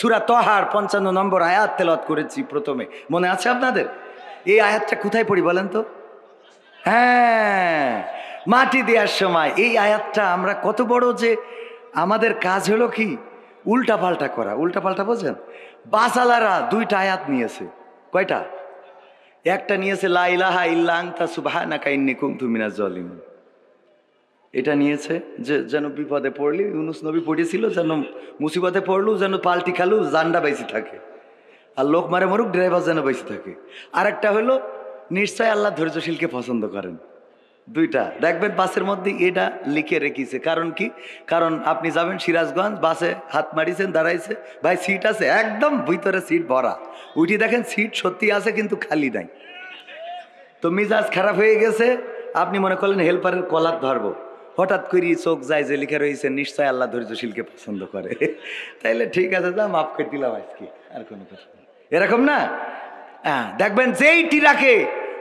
সূরা তহার 55 নম্বর আয়াত তেলাওয়াত করেছি প্রথমে, মনে আছে আপনাদের? এই আয়াতটা কোথায় পড়ি বলেন তো? হ্যাঁ, মাটি দেওয়ার সময় এই আয়াতটা। আমরা কত বড় যে আমাদের কাজ হলো কি উল্টা পাল্টা করা। উল্টা পাল্টা বোঝেন? বাসালারা দুইটা আয়াত নিয়েছে। কয়টা? একটা নিয়েছে লা ইলাহা ইল্লা আনতা সুবহানাকা ইন্নী কুনতু মিনাজ জালিমিন। এটা নিয়েছে যে যেন বিপদে পড়লি, ইউনুস নবী পড়েছিল, যেন মুসিবতে পড়লু যেন পাল্টি খালু জান্ডা বেঁচে থাকে, আর লোক মারে মরুক ড্রাইভার যেন বেঁচে থাকে। আর একটা হলো নিশ্চয় আল্লাহ ধৈর্যশীলকে পছন্দ করেন। দুইটা দেখবেন বাসের মধ্যে এটা লিখে রেখেছে। কারণ কি? কারণ আপনি যাবেন সিরাজগঞ্জ, বাসে হাত মারিছেন, দাঁড়াইছে, ভাই সিট আছে, একদম ভিতরে সিট ভরা, উঠি দেখেন সিট সত্যি আছে কিন্তু খালি নাই। তো মিজাজ খারাপ হয়ে গেছে, আপনি মনে করলেন হেল্পারের কলার ধরবো, হঠাৎ করে চোখ যায় যে লিখে রয়েছে নিশ্চয় আল্লাহ ধৈর্যশীলকে পছন্দ করে। তাইলে ঠিক আছে, যা মাফ করে দিলাম আজকে, আর কোনো কথা নেই। এরকম না? হ্যাঁ, দেখবেন যেই টিরাকে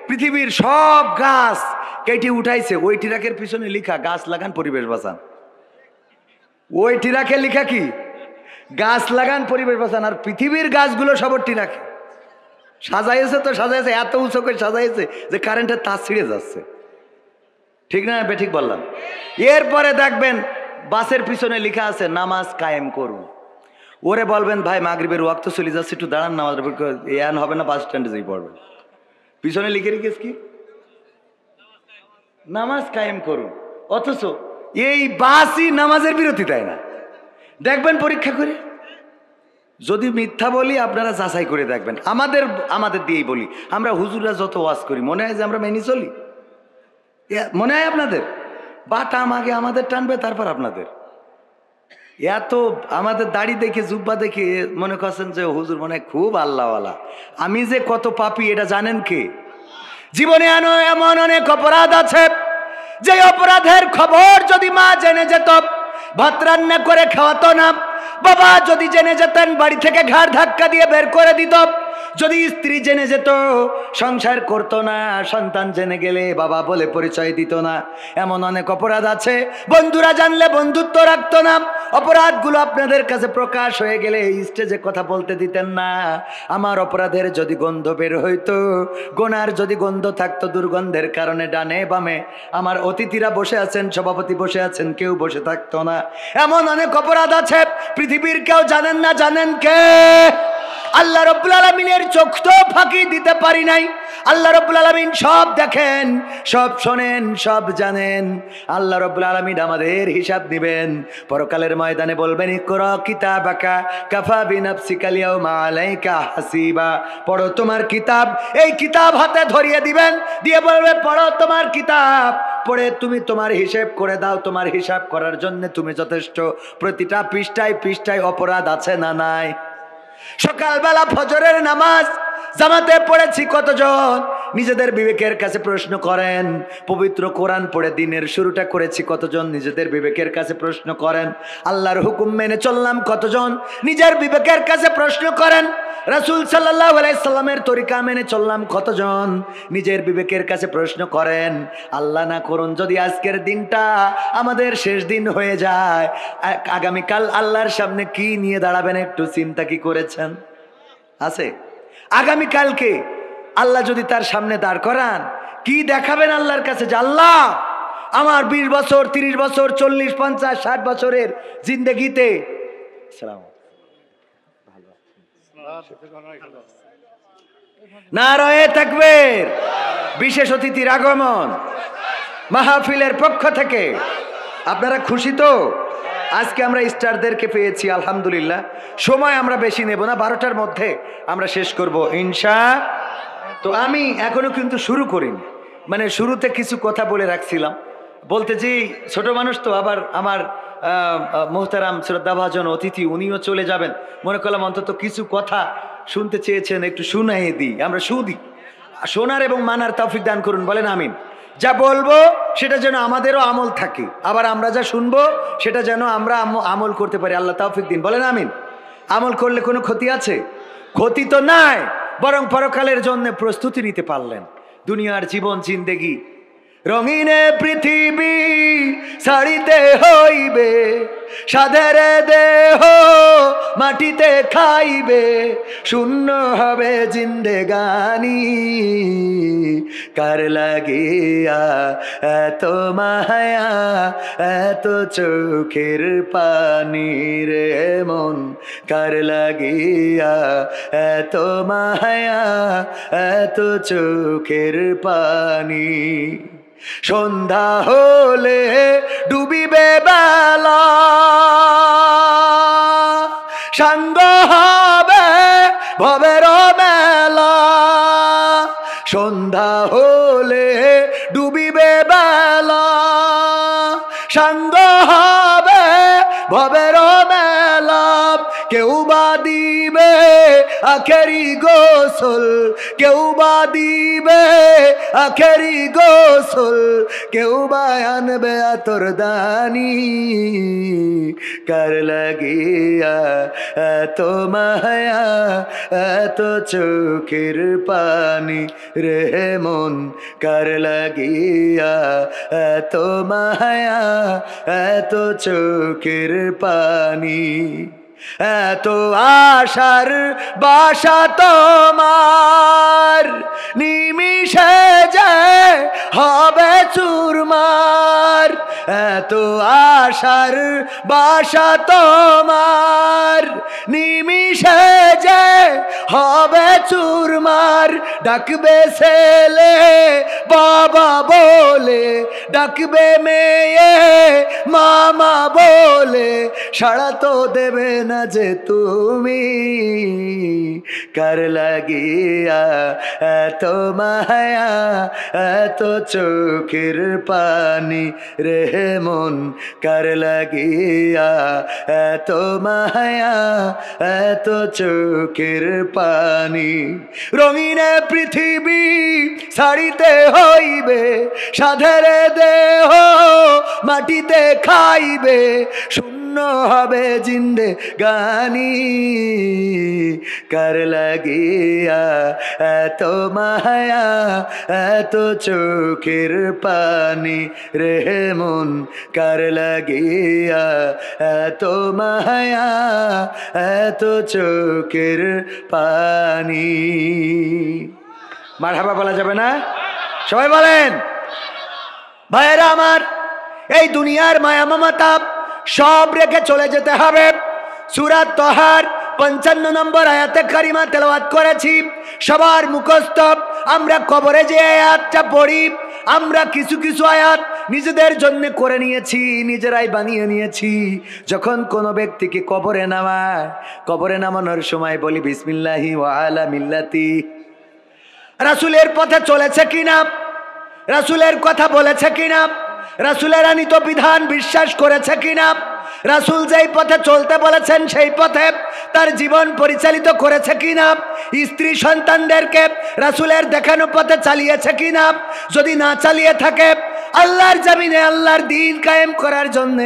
পৃথিবীর সব গাছ কেটে উঠাইছে, ওই টিরাকের পিছনে লিখা গাছ লাগান পরিবেশ বাঁচান। ওই টিরাকে লিখা কি? গাছ লাগান পরিবেশ বাঁচান। আর পৃথিবীর গাছগুলো সব টিরাকে সাজাইছে, তো সাজাইছে এত উঁচু করে সাজাইছে যে কারেন্টের তার ছিঁড়ে যাচ্ছে। ঠিক না? বেঠিক বললাম? এরপরে দেখবেন বাসের পিছনে লেখা আছে নামাজ কায়েম করুন। ওরে বলবেন ভাই মাগরিবের ওয়াক্ত চলে যাচ্ছে, একটু দাঁড়ান, নামাজ এন হবে না, বাস স্ট্যান্ডে যেই পড়বেন। পিছনে লিখে রেখেছ কি? নামাজ কায়েম করুন। অথচ এই বাসই নামাজের বিরতি দেয় না। দেখবেন পরীক্ষা করে, যদি মিথ্যা বলি আপনারা যাচাই করে দেখবেন। আমাদের দিয়েই বলি, আমরা হুজুররা যত ওয়াজ করি মনে হয় যে আমরা মেনে চলি। মনে হয় আপনাদের? বাটাম আগে আমাদের টানবে, তারপর আপনাদের। এত আমাদের দাড়ি দেখে জুব্বা দেখে মনে করছেন যে হুজুর মনে হয় খুব আল্লাহওয়ালা। আমি যে কত পাপী এটা জানেন কে? জীবনে এমন অনেক অপরাধ আছে যে অপরাধের খবর যদি মা জেনে যেত ভাত রান্না করে খাওয়াতো না, বাবা যদি জেনে যেতেন বাড়ি থেকে ঘাড় ধাক্কা দিয়ে বের করে দিত, যদি স্ত্রী জেনে যেত সংসার করতো না, সন্তান জেনে গেলে বাবা বলে পরিচয় দিত না। এমন অনেক অপরাধ আছে বন্ধুরা জানলে বন্ধুত্ব রাখতো না। অপরাধগুলো আপনাদের কাছে প্রকাশ হয়ে গেলে স্টেজে কথা বলতে দিতেন না। আমার অপরাধের যদি গন্ধ বের হইতো, গোনার যদি গন্ধ থাকতো, দুর্গন্ধের কারণে ডানে বামে আমার অতিথিরা বসে আছেন, সভাপতি বসে আছেন, কেউ বসে থাকতো না। এমন অনেক অপরাধ আছে পৃথিবীর কেউ জানেন না। জানেন কে? আল্লাহ রাব্বুল আলামিনের চোখ তো ফাঁকি দিতে পারি নাই। আল্লাহ রাব্বুল আলামিন সব দেখেন, সব শোনেন, সব জানেন। আল্লাহ রাব্বুল আলামিন আমাদের হিসাব দিবেন পরকালের ময়দানে। বলবেন ইকরা কিতাবাকা কাফা বিনাফসিকাল ইয়াউমা আলাইকা হাসিবা। পড়ো তোমার কিতাব। এই কিতাব হাতে ধরিয়ে দিবেন, দিয়ে বলবে পড়ো তোমার কিতাব, পড়ে তুমি তোমার হিসাব করে দাও। তোমার হিসাব করার জন্য তুমি যথেষ্ট। প্রতিটা পৃষ্ঠায় পৃষ্ঠায় অপরাধ আছে না নাই? সকালবেলা ফজরের নামাজ জামাতে পড়েছি কতজন? নিজেদের বিবেকের কাছে প্রশ্ন করেন। পবিত্র কোরআন পড়ে দিনের শুরুটা করেছি কতজন? নিজেদের বিবেকের কাছে প্রশ্ন করেন। আল্লাহর হুকুম মেনে চললাম কতজন? নিজের বিবেকের কাছে প্রশ্ন করেন। রাসূল সাল্লাল্লাহু আলাইহি সাল্লামের তরিকা মেনে চললাম কতজন? নিজের বিবেকের কাছে প্রশ্ন করেন। আল্লাহ না করুন যদি আজকের দিনটা আমাদের শেষ দিন হয়ে যায়, আগামীকাল আল্লাহর সামনে কি নিয়ে দাঁড়াবেন একটু চিন্তা কি করেছেন? আছে? আগামীকালকে আল্লাহ যদি তার সামনে দাঁড় করান, কি দেখাবেন আল্লাহর কাছে? যে আল্লাহ আমার 20 বছর 30 বছর 40 50 60 বছরের জিন্দেগিতে নারায়ে তাকবীর, বিশেষ অতিথির আগমন মাহফিলের পক্ষ থেকে। আপনারা খুশি তো? আজকে আমরা স্টারদেরকে পেয়েছি আলহামদুলিল্লাহ। সময় আমরা বেশি নেব না, 12টার মধ্যে আমরা শেষ করব ইনশাআল্লাহ। তো আমি এখনো কিন্তু শুরু করিনি, মানে শুরুতে কিছু কথা বলে রাখছিলাম। বলতে যে ছোট মানুষ তো, আবার আমার মোহতারাম শ্রদ্ধাভাজন অতিথি উনিও চলে যাবেন, মনে করলাম অন্তত কিছু কথা শুনতে চেয়েছেন একটু শুনাইয়ে দিই। আমরা শুধু শোনার এবং মানার তৌফিক দান করুন, বলেন আমিন। যা বলবো সেটা যেন আমাদেরও আমল থাকে, আবার আমরা যা শুনবো সেটা যেন আমরা আমল করতে পারি। আল্লাহ তৌফিক দিন, বলেন আমিন। আমল করলে কোনো ক্ষতি আছে? ক্ষতি তো নাই, বরং পরকালের জন্য প্রস্তুতি নিতে পারলেন। দুনিয়ার জীবন জিন্দেগি রঙিনে পৃথিবী ছাড়িতে হইবে, সাধের দেহ মাটিতে খাইবে, শূন্য হবে জিন্দেগানি। কার লাগিয়া এত মায়া এত চোখের পানি রে মন, কার লাগিয়া এত মায়া এত চোখের পানি। সন্ধ্যা হলে ডুবিবে বেলা, সাঙ্গ হবে ভবের মেলা। সন্ধ্যা হলে ডুবিবে বেলা, সাঙ্গ হবে ভবের মেলা। কেউ বা দিবে আখেরি গোসল, কেউ বা দিবে আখেরি গোসল, কেউ বা আনবে আতর দানি। কার লাগিয়া এত মায়া এত চোখের পানি রে মন, কার লাগিয়া এত মায়া এত চোখের পানি। এত আশার বাসা তোমার, নিমিষে যায় হবে চুরমার। এত আশার বাসা তোমার, নিমিষে যায় হবে চুরমার। ডাকবে ছেলে বাবা বলে, ডাকবে মেয়ে মামা বলে, সাড়া তো দেবে না যে তুমি। কার লাগিয়া এত মায়া এত চোখের পানি রে মন, কার লাগিয়া এত মায়া এত চোখের পানি। রঙিনে পৃথিবী ছাড়িতে হইবে, সাধের দেহ মাটিতে খাইবে, শূন্য হবে জিন্দেগানি। কার লাগিয়া এত মায়া এত চোখের পানি রে মন, কার লাগিয়া এত মায়া এত চোখের পানি। মারহাবা বলা যাবে না? সবাই বলেন। ভাইয়েরা আমার, এই দুনিয়ার মায়া মমতা সব রেখে চলে যেতে হবে। সূরা তহার 55 নম্বর আয়াতে কারিমা তেলাওয়াত করেছি, সবার মুখস্থ। আমরা কবরে যে আয়াতটা পড়ি, আমরা কিছু কিছু আয়াত নিজেদের জন্য করে নিয়েছি, নিজেরাই বানিয়ে নিয়েছি। যখন কোনো ব্যক্তিকে কবরে নামায়, কবরে নামানোর সময় বলি বিসমিল্লাহি ওয়া আলা মিল্লাতি। রাসূলের পথে চলেছে কিনা, রাসূলের কথা বলেছে কিনা, রাসূলের আনিত বিধান বিশ্বাস করেছে কিনা, রাসূল যেই পথে চলতে বলেছেন সেই পথে তার জীবন পরিচালিত করেছে কিনা, স্ত্রী সন্তানদেরকে রাসূলের দেখানো পথে চালিয়েছে কিনা। যদি না চালিয়ে থাকে, আল্লাহর জমিনে আল্লাহর দ্বীন কায়েম করার জন্য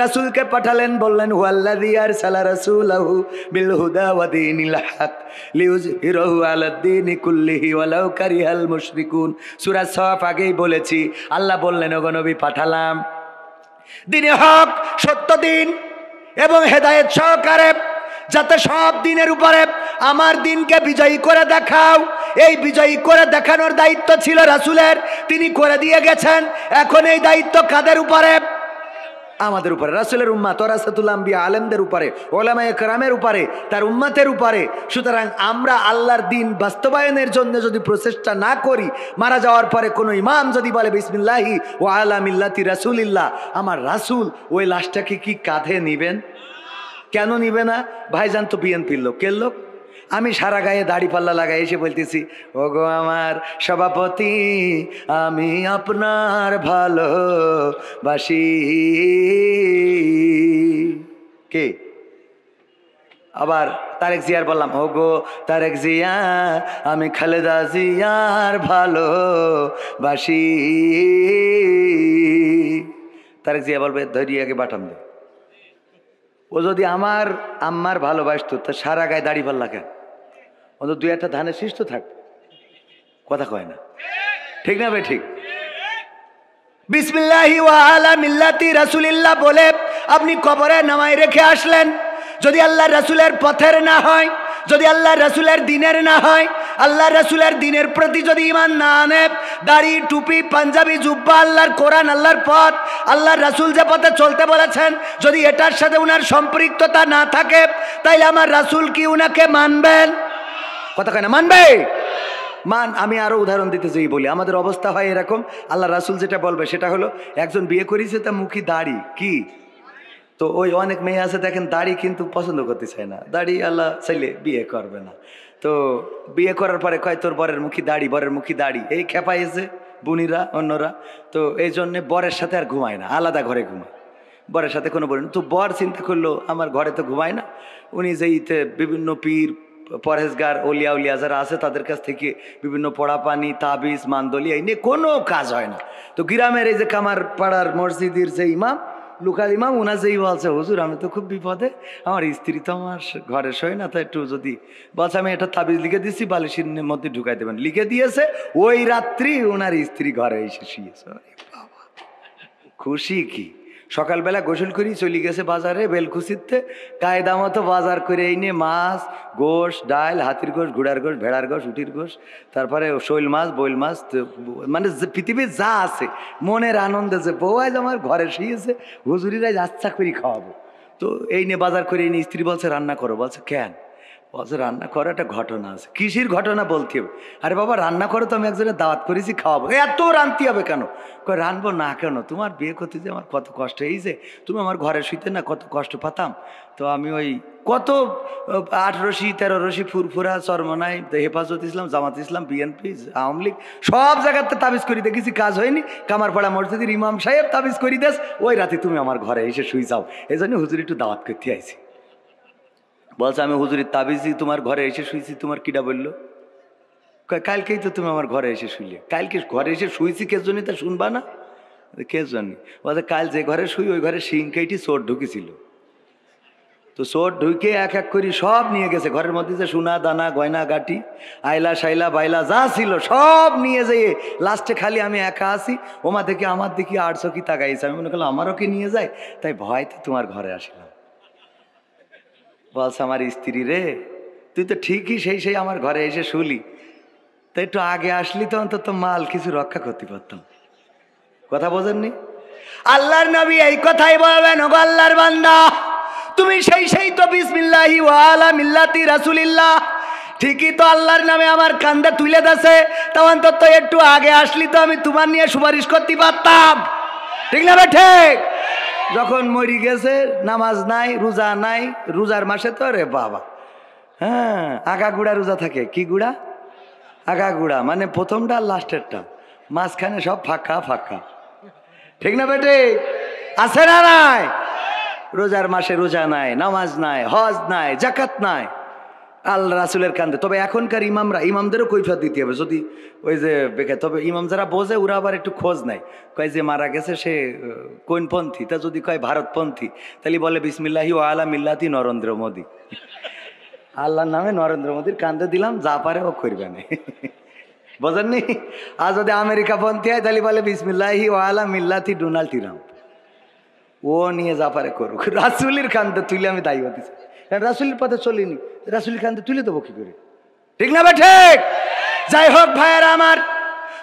রাসূলকে পাঠালেন, বললেন হুয়াল্লাযী আরসালা রাসূলাহু বিল হুদা ওয়া দীনিল হক লিইয়ুযহিরাহু আলাদ দীনি কুল্লিহি ওয়ালাউ কারিহাল মুশরিকুন। সূরা সফ আগেই বলেছি, আল্লাহ বললেন ওগো নবী পাঠালাম দ্বীনে হক, সত্য দিন এবং হেদায়েত সহকারে, যাতে সব দিনের উপরে আমার দিনকে বিজয়ী করে দেখাও। এই বিজয়ী করে দেখানোর দায়িত্ব ছিল রাসূলের, তিনি করে দিয়ে গেছেন। এখন এই দায়িত্ব কাদের উপরে? আমাদের উপরে, রাসূলের উম্মত ওয়ারাসাতুল আম্বিয়া, আলেমদের উপরে, উলামায়ে কেরামের উপরে, তার উম্মতের উপরে। সুতরাং আমরা আল্লাহর দ্বীন বাস্তবায়নের জন্য যদি প্রচেষ্টা না করি, মারা যাওয়ার পরে কোনো ইমাম যদি বলে বিসমিল্লাহি ওয়া আলা মিল্লাতি রাসূলিল্লাহ, আমার রাসূল, ওই লাশটাকে কি কাঁধে নিবেন? কেন নিবে না? ভাইজান তো বিএনপির লোক, কে লোক? আমি সারা গায়ে দাড়ি পাল্লা লাগাই এসে বলতেছি, ওগো আমার সভাপতি, আমি আপনার ভালোবাসি। কে? আবার তারেক জিয়ার বললাম, ওগো তারেক জিয়া, আমি খালেদা জিয়ার ভালোবাসি। তারেক জিয়া বলবে ধরিয়াকে বাটাম দে। ও যদি আমার আম্মার ভালোবাসতো, তা সারা গায়ে দাড়ি পাল্লা কেন? ও তো দুই একটা ধানের শীষ তো থাকবে, কথা কয় না, ঠিক না ভাই? ঠিক। বিসমিল্লাহি ওয়া আলা মিল্লাতি রাসূলিল্লাহ বলে আপনি কবরে নামায় রেখে আসলেন, যদি আল্লাহ রাসূলের পথের না হয়, যদি আল্লাহ রাসূলের দিনের না হয়, আল্লাহ রাসূলের দিনের প্রতি যদি ঈমান না আনে, দাড়ি টুপি পাঞ্জাবি জুব্বা, আল্লাহর কোরআন আল্লাহর পথ, আল্লাহর রাসূল যে পথে চলতে বলেছেন, যদি এটার সাথে উনার সম্পৃক্ততা না থাকে, তাইলে আমার রাসূল কি উনাকে মানবেন? কথা কয় না, মানবে? মান। আমি আরো উদাহরণ দিতে চাই, বলি আমাদের অবস্থা হয় এরকম, আল্লাহ রাসূল যেটা বলবে সেটা হলো, একজন বিয়ে করেছে তার মুখে দাড়ি কি, তো ওই অনেক মেয়ে আছে দেখেন দাড়ি কিন্তু পছন্দ করতে চায় না, দাড়ি আল্লাহ চাইলে বিয়ে করবে না, তো বিয়ে করার পরে কয় তোর বরের মুখী দাড়ি, বরের মুখী দাড়ি, এই খেপাইছে বুনিরা অন্যরা, তো এই জন্যে বরের সাথে আর ঘুমায় না, আলাদা ঘরে ঘুমায়, বরের সাথে কোনো বলেন। তো বর চিন্তা করলো আমার ঘরে তো ঘুমায় না, উনি যেইতে বিভিন্ন পীর পরহেজগার ওলিয়া উলিয়া যারা আছে তাদের কাছ থেকে বিভিন্ন পড়া পানি তাবিজ মান্দলি এই নিয়ে কোনো কাজ হয় না। তো গ্রামের এই যে কামার পাড়ার মসজিদের যে ইমাম, লোকাল ইমাম, উনা যেই বলছে হুজুর আমি তো খুব বিপদে, আমার স্ত্রী তো আমার ঘরে শোয় না, তো একটু যদি বলছে আমি এটা তাবিজ লিখে দিচ্ছি বালিশের মধ্যে ঢুকাই দেবেন, লিখে দিয়েছে, ওই রাত্রি ওনার স্ত্রী ঘরে এসে শুয়েছে। বাবা খুশি কি, সকালবেলা গোসল করি চলে গেছে বাজারে বেলকুচিতে, কায়দা মতো বাজার করে এনে মাছ গোশ ডাল, হাতির গোশ, ঘোড়ার গোশ, ভেড়ার গোশ, উটির গোশ, তারপরে শৈল মাছ বইল মাছ, মানে পৃথিবীর যা আছে মনের আনন্দে, যে বউ আজ আমার ঘরে শুয়েছে, হুজুরিরা আচ্ছা করে খাওয়াবো, তো এই নিয়ে বাজার করে এনে স্ত্রী বলছে রান্না করো, বলছে কেন, বলছে রান্না করার একটা ঘটনা আছে। কিসের ঘটনা বলতে হবে? আরে বাবা রান্না করো তো, আমি একজনের দাওয়াত করেছি খাওয়াবো, এত রানতে হবে কেন? কই রানবো না কেন, তোমার বিয়ে করতে যে আমার কত কষ্ট, এই যে তুমি আমার ঘরে শুইতে না কত কষ্ট পাতাম, তো আমি ওই কত 8 রশি 13 রশি ফুরফুরা চরমনাই হেফাজত ইসলাম, জামাত ইসলাম, বিএনপি, আওয়ামী লীগ সব জায়গাতে তাবিজ করি দেখেছি, কাজ হয়নি, কামারপাড়া মসজিদের ইমাম সাহেব তাবিজ করি দেস, ওই রাতে তুমি আমার ঘরে এসে শুই যাও, এই জন্য হুজুর একটু দাওয়াত করতে আইছি। বলছে আমি হুজুরের তাবিজি তোমার ঘরে এসে শুয়েছি, তোমার কিডা বললো? কালকেই তো তুমি আমার ঘরে এসে শুইলে, কালকে ঘরে এসে শুয়েছি কে জন্য তা শুনবা না? কে জন্য? বলছে কাল যে ঘরে শুই ওই ঘরে সিংকাইটি চোর ঢুকেছিল, তো চোর ঢুকে এক এক করে সব নিয়ে গেছে, ঘরের মধ্যে যে সোনা দানা গয়না গাটি আইলা শাইলা বাইলা যা ছিল সব নিয়ে যেয়ে লাস্টে খালি আমি একা আছি, ওমা দেখি আমার দিকে 8 চোখি তাকাইছে, আমি মনে করলাম আমারও কি নিয়ে যায়, তাই ভয়তে তোমার ঘরে আসলাম। বলছে আমার স্ত্রী রে তুই তো ঠিকই সেই আমার ঘরে এসে শুলি, তো একটু আগে আসলি তো অন্তত মাল কিছু রক্ষা করতে পারতাম। কথা বোঝেননি? আল্লাহর নবী এই কথাই বলবেন, ওগো আল্লাহর বান্দা তুমি সেই তো বিসমিল্লাহি ওয়া আলা মিল্লাতি রাসূলিল্লাহ, ঠিকই তো আল্লাহর নামে আমার কান্দে তুলে দেছে, তা অন্তত একটু আগে আসলি তো আমি তোমার নিয়ে সুপারিশ করতে পারতাম, ঠিক না বে ঠিক? যখন মরি গেছে নামাজ নাই রোজা নাই, রোজার মাসে তো রে বাবা হ্যাঁ আগা গুড়া রোজা থাকে, কি গুড়া? আগা গুড়া, মানে প্রথমটা আর লাস্টেরটা, মাঝখানে সব ফাঁকা ফাঁকা, ঠিক না বেটে? আছে না নাই? রোজার মাসে রোজা নাই, নামাজ নাই, হজ নাই, জাকাত নাই, আল্লাহ রাসূলের কান্দে। তবে এখনকার ইমামদেরও কৈফিয়ত দিতে হবে, যদি ওই যে বেকার, তবে ইমাম যারা বোঝে ওরা আবার একটু খোঁজ নেয়, কয় যে মারা গেছে সে কোনপন্থী, তা যদি কয় ভারতপন্থী তাহলে বলে বিসমিল্লাহি ওয়া আলা মিল্লাতি নরেন্দ্র মোদী, আল্লাহর নামে নরেন্দ্র মোদীর কান্দে দিলাম, যা পারে ও করবে না, বোঝেননি? আর যদি আমেরিকা পন্থী হয় তাহলে বলে বিসমিল্লাহি ওয়া আলা মিল্লাতি ডোনাল্ড ট্রাম্প, ও নিয়ে যা পারে করুক, রাসূলের কান্দে তুলে আমি দায়ী হতেছি, কারণ রাসূলের পথে চলিনি, রাসূলের কান্দে তুলে দেবো কি করে, ঠিক না ভাই ঠিক? যাই হোক ভাইয়েরা আমার,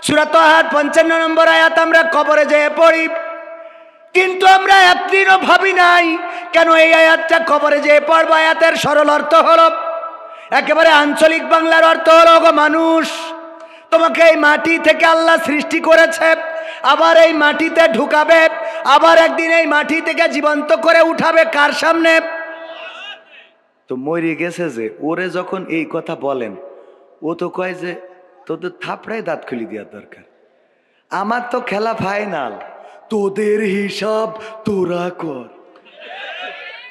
সূরা তাহা 55 নম্বর আয়াত আমরা কবরে যেয়ে পড়ি, কিন্তু আমরা একদিনও ভাবি নাই কেন এই আয়াতটা কবরে যেয়ে পড়বো। আয়াতের সরল অর্থ হলো, একেবারে আঞ্চলিক বাংলার অর্থ হলো, গো মানুষ তোমাকে এই মাটি থেকে আল্লাহ সৃষ্টি করেছে, আবার এই মাটিতে ঢুকাবে, আবার একদিন এই মাটি থেকে জীবন্ত করে উঠাবে কার সামনে? তো মরে গেছে যে, ওরে যখন এই কথা বলেন ও তো কয় যে তোদের থাপড়ায় দাঁত খুলি দেওয়ার দরকার, আমার তো খেলা ফাইনাল, তোদের হিসাব তোরা কর,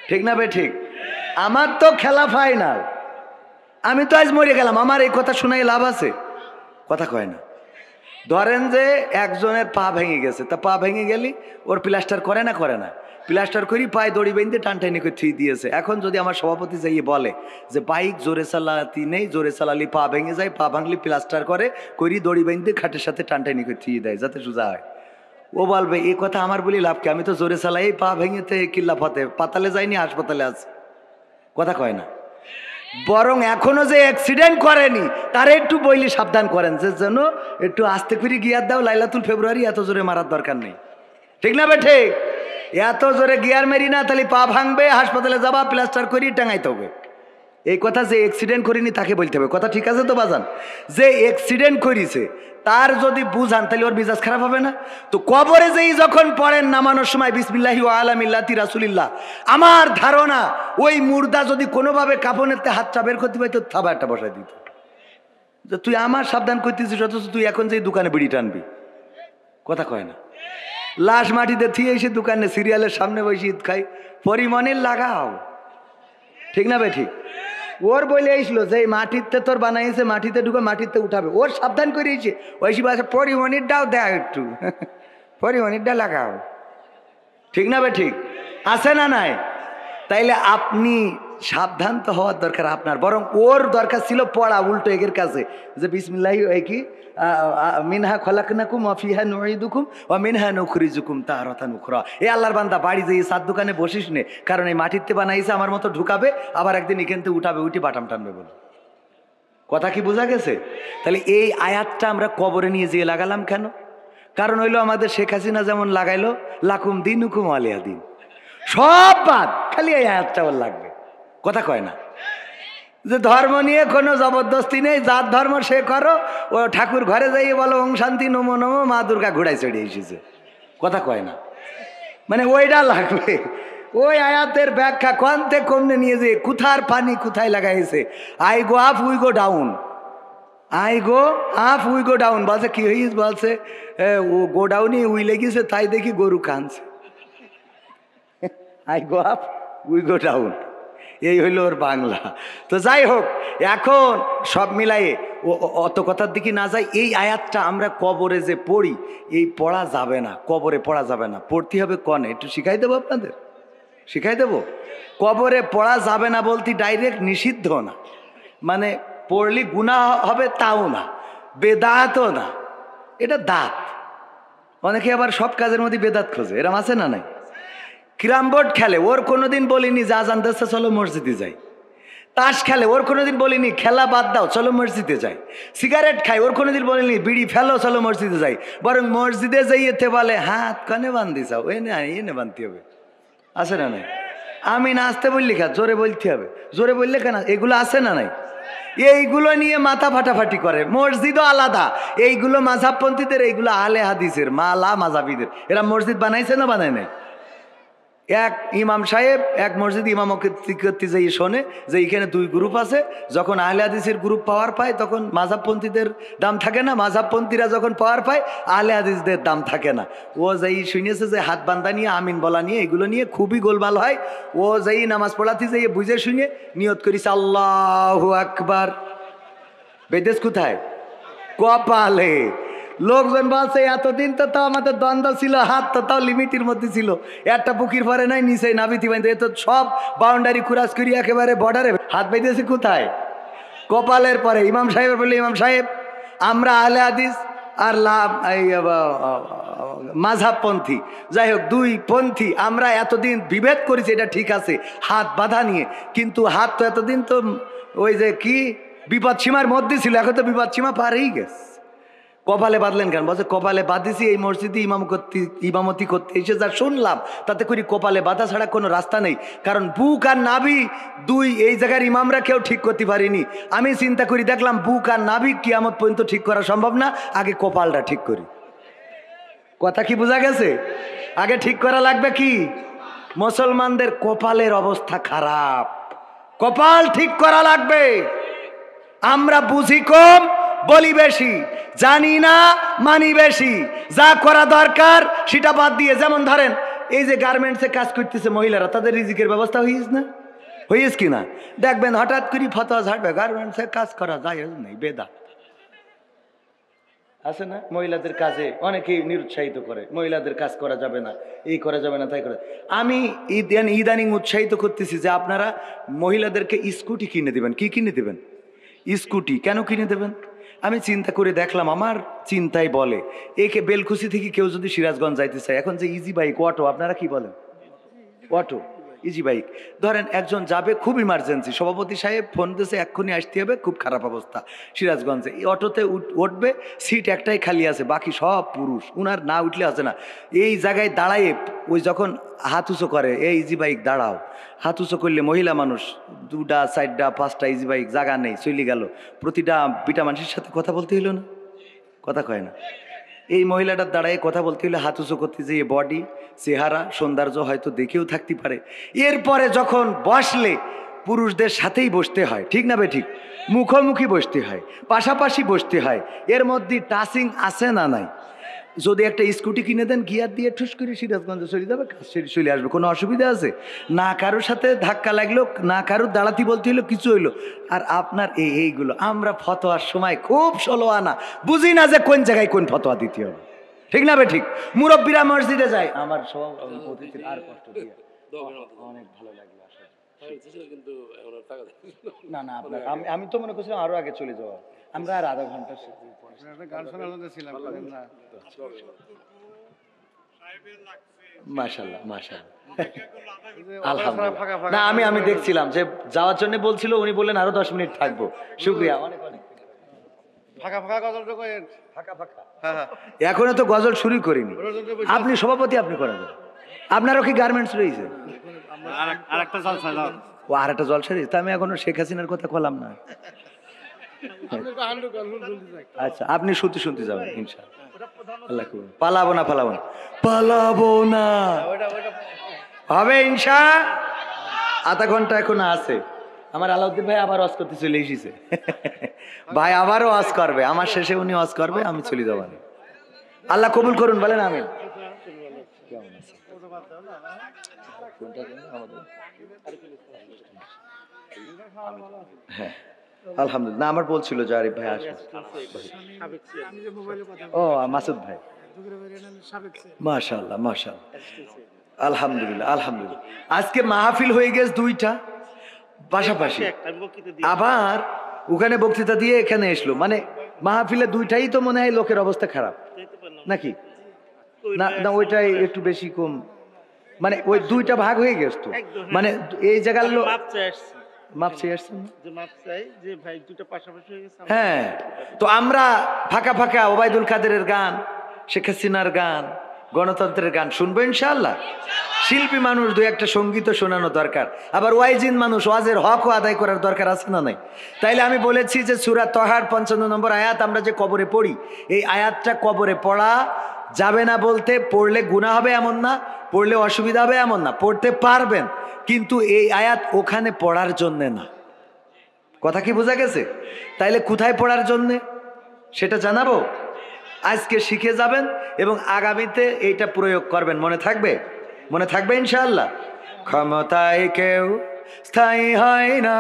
ঠিক না বে ঠিক? আমার তো খেলা ফাইনাল, আমি তো আজ মরে গেলাম, আমার এই কথা শোনাই লাভ আছে? কথা কয় না। ধরেন যে একজনের পা ভেঙে গেছে, তা পা ভেঙে গেলি ওর প্লাস্টার করে না? করে না। প্লাস্টার করি পায়ে দড়ি বেঁধে টানটাইনি করে থুই দিয়েছে। এখন যদি আমার সভাপতি যাইয়ে বলে যে বাইক জোরে চালাতি নেই, জোরে চালালি পা ভেঙে যায়, পা ভাঙলি প্লাস্টার করে করি দড়ি বেঁধে খাটের সাথে টানটাইনি করে থুই দেয় যাতে সোজা হয়, ও বলবে এই কথা আমার বলি লাভ কি, আমি তো জোরে চালাই, এই পা ভেঙেতে কিল্লা ফতে, পাতালে যাইনি, হাসপাতালে আছে। কথা কয় না। বরং এখনো যে অ্যাক্সিডেন্ট করেনি তারে একটু বইলে সাবধান করেন, যে যেন একটু আস্তে করে গিয়ার দাও, লাইলাতুল ফেব্রুয়ারি এত জোরে মারার দরকার নেই। ঠিক না বেঠে? এত জোরে গিয়ার মেরি না, তাহলে পা ভাঙবে, হাসপাতালে যাবা, প্লাস্টার করি টাঙাইতে হবে। এই কথা যে অ্যাক্সিডেন্ট করিনি তাকে বলতে হবে। কথা ঠিক আছে তো বাজান? যে অ্যাক্সিডেন্ট করিছে তার যদি বুঝান তাহলে ওর মেজাজ খারাপ হবে না? তো কবরে যেই যখন পড়েন নামানোর সময় বিসমিল্লাহি ওয়া আলা মিল্লাতি রাসূলিল্লাহ, আমার ধারণা ওই মুর্দা যদি কোনোভাবে কাফনেতে হাতটা বের করতে পারতো, থাবা একটা বসাই দিত যে তুই আমার সাবধান করতেছিস, অথচ তুই এখন যে দোকানে বিড়ি টানবি। কথা কয় না। লাশ মাটিতে থিয়ে এসে দোকানে সিরিয়ালের সামনে বসে ঈদ খাই, পরিমণের লাগাও। ঠিক না ভাই? ঠিক। ওর বলে এইছিল যে মাটিতে তোর বানাইছে, মাটিতে ঢুকে মাটিতে উঠাবে, ওর সাবধান করিয়েছে। ওই বাসা পরিমণিরটাও দেয় একটু, পরিমণিরটা লাগাও। ঠিক না ভাই? ঠিক আছে না নাই? তাইলে আপনি সাবধান তো হওয়ার দরকার আপনার, বরং ওর দরকার ছিল পড়া উল্টো এগের কাছে, যে বিসমিল্লাহি কি মিনহা খলাকনাকুম ওয়া ফিহা নুঈদুকুম ওয়া মিনহা নুখরিজুকুম তারাতান উখরা। এই আল্লাহর বান্দা বাড়ি যেয়ে সাত দোকানে বসিস নে, কারণ এই মাটিতে বানাইছে আমার মতো ঢুকাবে, আবার একদিন এখান থেকে উঠাবে, উঠি বাটাম টানবে বলে। কথা কি বোঝা গেছে? তাহলে এই আয়াতটা আমরা কবরে নিয়ে যেয়ে লাগালাম কেন? কারণ হইলো আমাদের শেখ হাসিনা যেমন লাগাইলো লাকুম দিনুকুম ওয়ালিয়া দিন, সব বাদ, খালি এই আয়াতটা ওর লাগবে। কথা কয় না? যে ধর্ম নিয়ে কোনো জবরদস্তি নেই, যার ধর্ম সে করো। ও ঠাকুর ঘরে যাইয়ে বলো ওং শান্তি নমো নমো, মা দুর্গা ঘোড়ায় চড়িয়ে এসেছে। কথা কয় না? মানে ওইটা লাগবে। ওই আয়াতের ব্যাখ্যা কমতে কমনে নিয়ে যে কোথার পানি কোথায় লাগাইছে, I go up we go down, I go up we go down. বলছে কি হইস? বলছে ও গো ডাউনই উই লেগেছে, তাই দেখি গরু কানছে। I go up we go down, এই হইল ওর বাংলা। তো যাই হোক, এখন সব মিলাইয়ে অত কথার দিকে না যাই, এই আয়াতটা আমরা কবরে যে পড়ি, এই পড়া যাবে না, কবরে পড়া যাবে না। পড়তে হবে কনে, একটু শিখাই দেবো আপনাদের, শিখাই দেবো। কবরে পড়া যাবে না বলতে ডাইরেক্ট নিষিদ্ধ না, মানে পড়লি গুনাহ হবে তাও না, বেদাতও না, এটা দাঁত। অনেকে আবার সব কাজের মধ্যে বেদাত খোঁজে, এরম আছে না নাই? ক্যারাম বোর্ড খেলে, ওর কোনোদিন বলিনি যা জানতেছে চলো মসজিদে যাই। তাস খেলে, ওর কোনোদিন বলিনি খেলা বাদ দাও চলো মসজিদে যাই। সিগারেট খায়, ওর কোনোদিন বলিনি বিড়ি ফেলো চলো মসজিদে যাই। বরং মসজিদে যাইতে বলে হাত কানে বান্ধি চাও, এনে বানতে হবে। আছে না নাই? আমি নাচতে বললি খা, জোরে বলতে হবে, জোরে বললে কেন? এগুলো আছে না নাই? এইগুলো নিয়ে মাথা ফাটাফাটি করে। মসজিদও আলাদা, এইগুলো মাঝহাবপন্থীদের, এইগুলো আহলে হাদিসের, মালা মাঝহাবিদের। এরা মসজিদ বানাইছে না বানায় নাই? এক ইমাম সাহেব এক মসজিদ ইমামতি করতে যাই শোনে যে এখানে দুই গ্রুপ আছে। যখন আহলে হাদিসের গ্রুপ পাওয়ার পায় তখন মাযহাবপন্থীদের দাম থাকে না, মাযহাবপন্থীরা যখন পাওয়ার পায় আহলে হাদিসদের দাম থাকে না। ও যাই শুনেছে যে হাত বান্ধা নিয়ে, আমিন বলা নিয়ে, এগুলো নিয়ে খুবই গোলমাল হয়। ও যাই নামাজ পড়াতে যাই বুঝে শুনে নিয়ত করিস আল্লাহু আকবার। বেদেশ কোথায়? কপালে। লোকজন বলছে এতদিন তো তাও আমাদের দ্বন্দ্ব ছিল, হাত তো তাও লিমিটের মধ্যে ছিল, একটা বুকির পরে নাই, নিচে নাবিতি বাইন্দে, এ তো সব বাউন্ডারি কুরাস করি একেবারে বর্ডারে হাত বেঁধেছে কোথায়? কপালের পরে। ইমাম সাহেব বললে ইমাম সাহেব আমরা আহলে হাদিস আর মাযহাবপন্থী, যাই হোক দুই পন্থী, আমরা এতদিন বিভেদ করেছি, এটা ঠিক আছে হাত বাঁধা নিয়ে, কিন্তু হাত তো এতদিন তো ওই যে কি বিপদ সীমার মধ্যে ছিল, এখন তো বিপদ সীমা পারেই গেছে। কপালে বাঁধলেন কেন? বলছে কপালে বাঁধিছি এই মসজিদে ইমামতি করতে এসে যা শুনলাম তাতে করি কপালে বাঁধা ছাড়া কোনো রাস্তা নেই। কারণ বুক আর নাভি দুই এই জায়গার ইমামরা কেউ ঠিক করতে পারিনি। আমি চিন্তা করি দেখলাম বুক আর নাভি কিয়ামত পর্যন্ত ঠিক করা সম্ভব না, আগে কপালটা ঠিক করি। কথা কি বোঝা গেছে? আগে ঠিক করা লাগবে কি? মুসলমানদের কপালের অবস্থা খারাপ, কপাল ঠিক করা লাগবে। আমরা বুঝি কম, বলি বেশি, জানি না মানি বেশি, যা করা দরকার সেটা বাদ দিয়ে। যেমন ধরেন এই যে গার্মেন্টসে কাজ করতেছে মহিলারা, তাদের রিজিকের ব্যবস্থা হইস না, হইস কি না? দেখবেন হঠাৎ করে ফতোয়া ছাড়বে গার্মেন্টসে কাজ করা যায় নেই, বেদাত আছে না? মহিলাদের কাজে অনেকেই নিরুৎসাহিত করে, মহিলাদের কাজ করা যাবে না, এই করা যাবে না, তাই করে। আমি ইদানিং উৎসাহিত করতেছি যে আপনারা মহিলাদেরকে স্কুটি কিনে দেবেন। কি কিনে দেবেন? স্কুটি। কেন কিনে দেবেন? আমি চিন্তা করে দেখলাম, আমার চিন্তায় বলে একে বেলকুচি থেকে কেউ যদি সিরাজগঞ্জ যাইতে চায়, এখন যে ইজি বাইক অটো, আপনারা কি বলেন, অটো ইজি বাইক ধরেন, একজন যাবে খুব ইমার্জেন্সি, সভাপতি সাহেব ফোন দিয়েছে এক্ষুনি আসতে হবে, খুব খারাপ অবস্থা সিরাজগঞ্জে, এই অটোতে উঠবে, সিট একটাই খালি আছে, বাকি সব পুরুষ, উনার না উঠলে আছে না, এই জায়গায় দাঁড়ায় ওই যখন হাত উঁচু করে, এই ইজি বাইক দাঁড়াও, হাত উঁচু করলে মহিলা মানুষ 2টা 4টা 5টা ইজি বাইক জায়গা নেই, চলে গেল, প্রতিটা বিটা মানুষের সাথে কথা বলতে হইল না, কথা কয় না, এই মহিলাটার দ্বারাই কথা বলতে হলে হাত উঁচু করতে যে বডি চেহারা সৌন্দর্য হয়তো দেখেও থাকতে পারে, এরপরে যখন বসলে পুরুষদের সাথেই বসতে হয়, ঠিক না বে ঠিক, মুখোমুখি বসতে হয়, পাশাপাশি বসতে হয়, এর মধ্যে টাচিং আছে না নাই, যদি একটা স্কুটি কিনে দেন গিয়ার দিয়ে ঠুস করে সিরাজগঞ্জে চলে যাবে, চলে আসবে, কোনো অসুবিধা আছে না, কারোর সাথে ধাক্কা লাগলো না, কারোর দাঁড়াতি বলতে হইলো, কিছু হইলো, আর আপনার এইগুলো আমরা ফতোয়ার সময় খুব ষোলো আনা বুঝি না যে কোন জায়গায় কোন ফতোয়া দিতে হবে, ঠিক না বে ঠিক, মুরব্বীরা মসজিদে যায়, আমার সব অতিথির আর কষ্ট দিয়ে অনেক ভালো লাগলো কিন্তু না না আপনার আমি তো মনে করছিলাম আরো আগে চলে যাওয়া, আমরা আর আধা ঘন্টা গান শোনার ছিলাম, মাশাআল্লাহ মাশাআল্লাহ, আলহামদুলিল্লাহ, না আমি দেখছিলাম যে যাওয়ার জন্য বলছিল, উনি বললেন আরো 10 মিনিট থাকবো, শুকরিয়া, অনেক অনেক এখনো তো গজল শুরু করিনি, আপনি সভাপতি, আপনি করেন, আপনারও কি গার্মেন্টস রয়েছে, ও আর একটা জলসা রয়েছে, তা আমি এখনো শেখ হাসিনার কথা বললাম না, আচ্ছা আপনি শুনতে যাবেন ইনশাআল্লাহ, পালাবো না পালাবো না হবে ইনশা, আধা ঘন্টা এখন আছে, আমার আলাউদ্দিন ভাই আবার ওয়াজ করতে চলে এসেছে, ভাই আবারও ওয়াজ করবে, আমার শেষে উনি ওয়াজ করবে, আমি চলে যাবো, আল্লাহ কবুল করুন, বলেন আমিন। হ্যাঁ আলহামদুলিল্লাহ, আমার বলছিল যে আরিফ ভাই আসবে, ও মাসুদ ভাই, মাশাআল্লাহ মাশাআল্লাহ, আলহামদুলিল্লাহ আলহামদুলিল্লাহ, আজকে মাহফিল হয়ে গেছে 2টা পাশাপাশি, আবার ওখানে বক্তৃতা দিয়ে এখানে এসলো, মানে মাহফিলে 2টাই তো মনে হয় লোকের অবস্থা খারাপ নাকি, না না ওইটাই একটু বেশি কম, মানে ওই 2টা ভাগ হয়ে গেছে তো, মানে এই জায়গার লোক মাপ চেয়ে আসছেন, হ্যাঁ, তো আমরা ফাঁকা ফাঁকা ওবায়দুল কাদেরের গান, শেখ হাসিনার গান, গণতন্ত্রের গান শুনবো ইনশাআল্লাহ, শিল্পী মানুষ 2-1টা সঙ্গীত শোনানো দরকার, আবার ওয়াইজিন মানুষ ওয়াজের হকও আদায় করার দরকার আছে না নাই, তাইলে আমি বলেছি যে সূরা তহার 55 নম্বর আয়াত আমরা যে কবরে পড়ি, এই আয়াতটা কবরে পড়া যাবে না বলতে, পড়লে গুনাহ হবে এমন না, পড়লে অসুবিধা হবে এমন না, পড়তে পারবেন, কিন্তু এই আয়াত ওখানে পড়ার জন্যে না, কথা কি বোঝা গেছে, তাইলে কোথায় পড়ার জন্যে সেটা জানাবো, আজকে শিখে যাবেন এবং আগামীতে এইটা প্রয়োগ করবেন, মনে থাকবে ইনশাআল্লাহ। ক্ষমতায় কেউ স্থায়ী হয় না,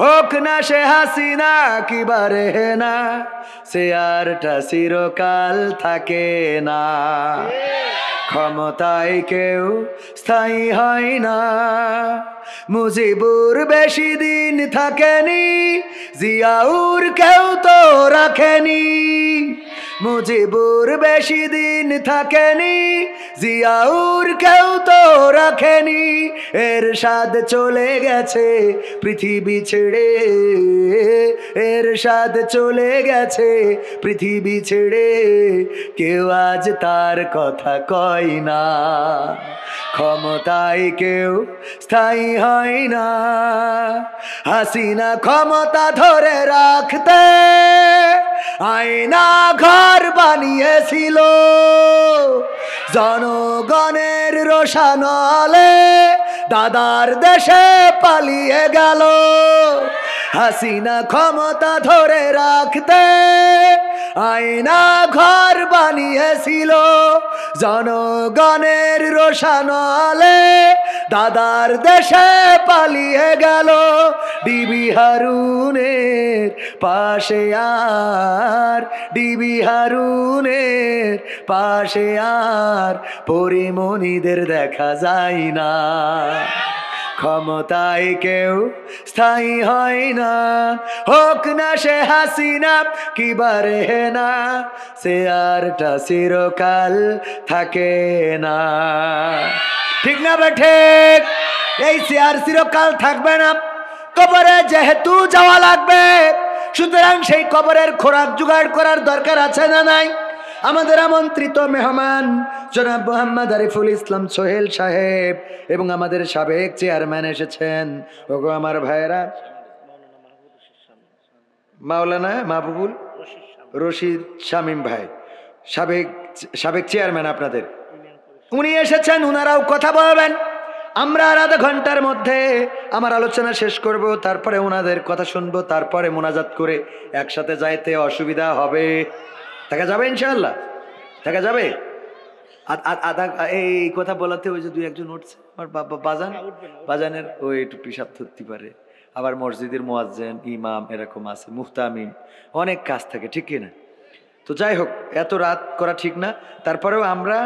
হোক না সে হাসিনা কিবারে না, সে আরটা চিরকাল থাকে না, ক্ষমতায় কেউ স্থায়ী হয় না, মুজিবুর বেশি দিন থাকেনি, জিয়াউর কেউ তো রাখেনি, মুজিবুর বেশি দিন থাকেনি, জিয়াউর কেউ তো রাখেনি, এরশাদ চলে গেছে পৃথিবী ছেড়ে, এরশাদ চলে গেছে পৃথিবী ছেড়ে, কেউ আজ তার কথা কয় না, ক্ষমতায় কেউ স্থায়ী হয় না, হাসিনা ক্ষমতা ধরে রাখতে আয়না ঘর বানিয়েছিল, জনগণের রোশানলে দাদার দেশে পালিয়ে গেল, হাসিনা ক্ষমতা ধরে রাখতে আয়না ঘর বানিয়েছিল, জনগণের রোশানলে দাদার দেশে পালিয়ে গেল, ডিবি হারুনের পাশে আর, ডিবি হারুনের পাশে আর পরিমণিদের দেখা যায় না, ক্ষমতায় কেউ স্থায়ী হয় না, হোক না সে হাসিনা কিবারে না, সে আরটা চিরকাল থাকে না। ঠিক না বে ঠিক? এই চেয়ার চিরকাল থাকবে না, কবরে যেহেতু যাওয়া লাগবে, সুতরাং সেই কবরের খোরাক জোগাড় করার দরকার আছে না নাই? আমাদের আমন্ত্রিত মেহমান জনাব মোহাম্মদ আরিফুল ইসলাম সোহেল সাহেব এবং আমাদের সাবেক চেয়ারম্যান এসেছেন। ওগো আমার ভাইয়েরা, মাওলানা মাহবুবুল রশিদ শামীম ভাই, সাবেক চেয়ারম্যান আপনাদের, উনি এসেছেন, উনারাও কথা বলবেন। আমরা আর আধা ঘন্টার মধ্যে আমার আলোচনা শেষ করব, তারপরে ওনাদের কথা শুনবো, তারপরে মোনাজাত করে একসাথে যাইতে অসুবিধা হবে? থাকা যাবে ইনশাআল্লাহ? থাকা যাবে? আধা এই কথা বলাতে ওই যে দুই একজন উঠছে, আমার বাজানের ওই একটু পিসাব ধরতে পারে, আবার মসজিদের মুয়াজ্জিন ইমাম এরকম আছে, মুহতামিম, অনেক কাজ থাকে, ঠিক কিনা? তো যাই হোক, এত রাত করা ঠিক না, তারপরেও আমরা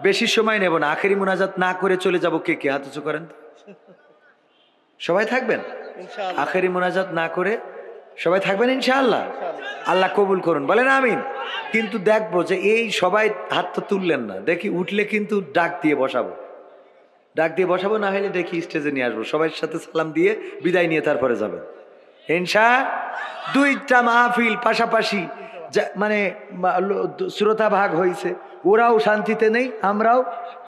বেশি সময় নেব না, আখেরি মুনাজাত না করে চলে যাব। কে কে হাত উঁচু করেন? সবাই থাকবেন? আখেরি মুনাজাত না করে সবাই থাকবেন ইনশাআল্লাহ? আল্লাহ কবুল করুন, বলেন আমিন। কিন্তু দেখবো যে এই সবাই হাত তো তুললেন না, দেখি উঠলে কিন্তু ডাক দিয়ে বসাবো, না হলে দেখি স্টেজে নিয়ে আসবো, সবার সাথে সালাম দিয়ে বিদায় নিয়ে তারপরে যাবেন ইনশা। দুইটা মাহফিল পাশাপাশি, মানে শ্রোতা ভাগ হয়েছে, ওরাও শান্তিতে নেই, আমরাও